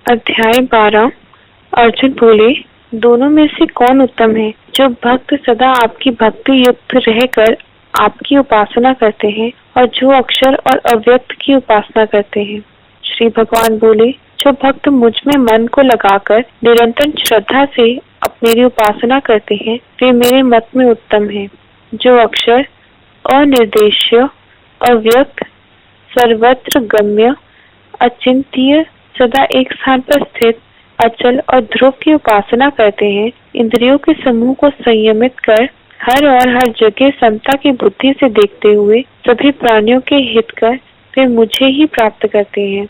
अध्याय 12। अर्जुन बोले, दोनों में से कौन उत्तम है? जो भक्त सदा आपकी भक्ति युक्त रहकर आपकी उपासना करते हैं और जो अक्षर और अव्यक्त की उपासना करते हैं। श्री भगवान बोले, जो भक्त मुझ में मन को लगाकर निरंतर श्रद्धा से मेरी उपासना करते हैं वे मेरे मत में उत्तम है। जो अक्षर, अनिर्देश्य, अव्यक्त, सर्वत्र गम्य, अचिंत्य, सदा एक स्थान पर स्थित, अचल और ध्रुव की उपासना करते हैं, इंद्रियों के समूह को संयमित कर हर और हर जगह समता की बुद्धि से देखते हुए सभी प्राणियों के हित कर वे मुझे ही प्राप्त करते हैं।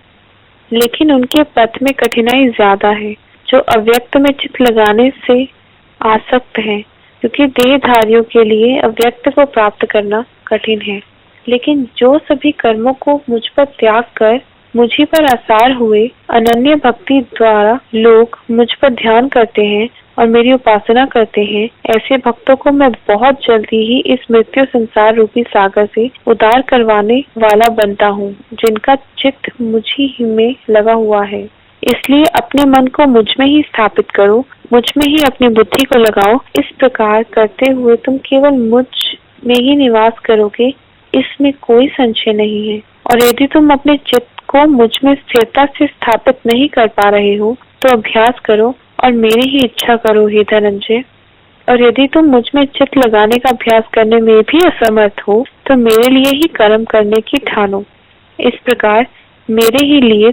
लेकिन उनके पथ में कठिनाई ज्यादा है। जो अव्यक्त में चित्त लगाने से आसक्त है, क्योंकि देहधारियों के लिए अव्यक्त को प्राप्त करना कठिन है। लेकिन जो सभी कर्मों को मुझ पर त्याग कर मुझी पर आसार हुए अनन्य भक्ति द्वारा लोग मुझ पर ध्यान करते हैं और मेरी उपासना करते हैं, ऐसे भक्तों को मैं बहुत जल्दी ही इस मृत्यु संसार रूपी सागर से उद्धार करवाने वाला बनता हूँ, जिनका चित्त मुझी में लगा हुआ है। इसलिए अपने मन को मुझ में ही स्थापित करो, मुझ में ही अपनी बुद्धि को लगाओ। इस प्रकार करते हुए तुम केवल मुझ में ही निवास करोगे, इसमें कोई संशय नहीं है। और यदि तुम अपने चित्त को मुझ में स्थिरता से स्थापित नहीं कर पा रहे हो तो अभ्यास करो और मेरी ही इच्छा करो हे धनंजय। और यदि तुम मुझ में चित्त लगाने का अभ्यास करने में भी असमर्थ हो तो मेरे लिए ही कर्म करने की ठानो। इस प्रकार मेरे ही लिए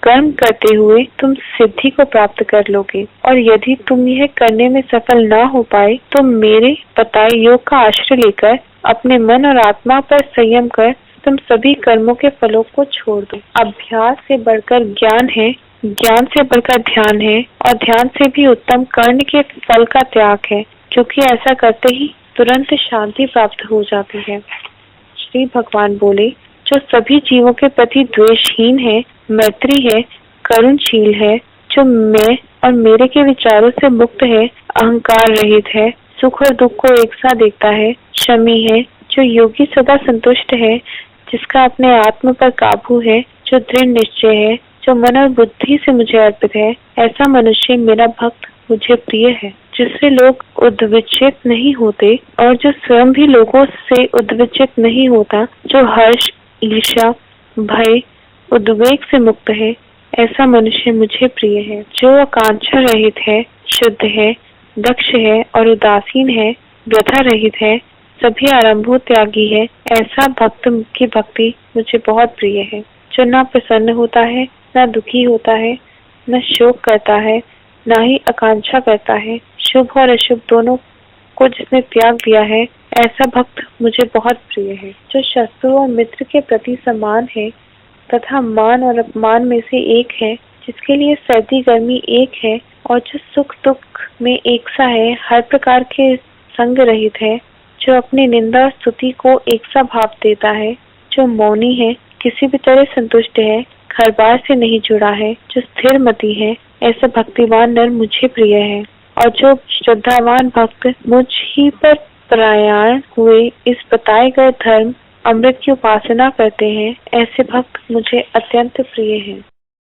कर्म करते हुए तुम सिद्धि को प्राप्त कर लोगे। और यदि तुम यह करने में सफल ना हो पाए तो मेरे बताए योग का आश्रय लेकर अपने मन और आत्मा पर संयम कर तुम सभी कर्मों के फलों को छोड़ दो। अभ्यास से बढ़कर ज्ञान है, ज्ञान से बढ़कर ध्यान है और ध्यान से भी उत्तम कर्म के फल का त्याग है, क्योंकि ऐसा करते ही तुरंत शांति प्राप्त हो जाती है। श्री भगवान बोले, जो सभी जीवों के प्रति द्वेषहीन है, मैत्री है, करुणशील है, जो मैं और मेरे के विचारों से मुक्त है, अहंकार रहित है, सुख और दुख को एक साथ देखता है, शमी है, जो योगी सदा संतुष्ट है, जिसका अपने आत्म पर काबू है, जो दृढ़ निश्चय है, जो मन और बुद्धि से मुझे अर्पित है, ऐसा मनुष्य मेरा भक्त मुझे प्रिय है। जिससे लोग उद्विचित नहीं होते और जो स्वयं भी लोगों से उद्विचित नहीं होता, जो हर्ष, ईर्ष्या, भय, उद्वेग से मुक्त है, ऐसा मनुष्य मुझे प्रिय है। जो आकांक्षा रहित है, शुद्ध है, दक्ष है और उदासीन है, व्यथा रहित है, सभी आरंभों त्यागी है, ऐसा भक्त की भक्ति मुझे बहुत प्रिय है। जो ना प्रसन्न होता है, ना दुखी होता है, न शोक करता है, ना ही आकांक्षा करता है, शुभ और अशुभ दोनों को जिसने त्याग दिया है, ऐसा भक्त मुझे बहुत प्रिय है। जो शत्रु और मित्र के प्रति समान है तथा मान और अपमान में से एक है, जिसके लिए सर्दी गर्मी एक है और जो सुख दुख में एक सा है, हर प्रकार के संग रहित है, जो अपनी निंदा और स्तुति को एक सा भाव देता है, जो मौनी है, किसी भी तरह संतुष्ट है, घर बार से नहीं जुड़ा है, जो स्थिर मति है, ऐसा भक्तिवान नर मुझे प्रिय है। और जो श्रद्धावान भक्त मुझ ही पर परायण हुए इस बताए गए धर्म अमृत की उपासना करते हैं, ऐसे भक्त मुझे अत्यंत प्रिय हैं।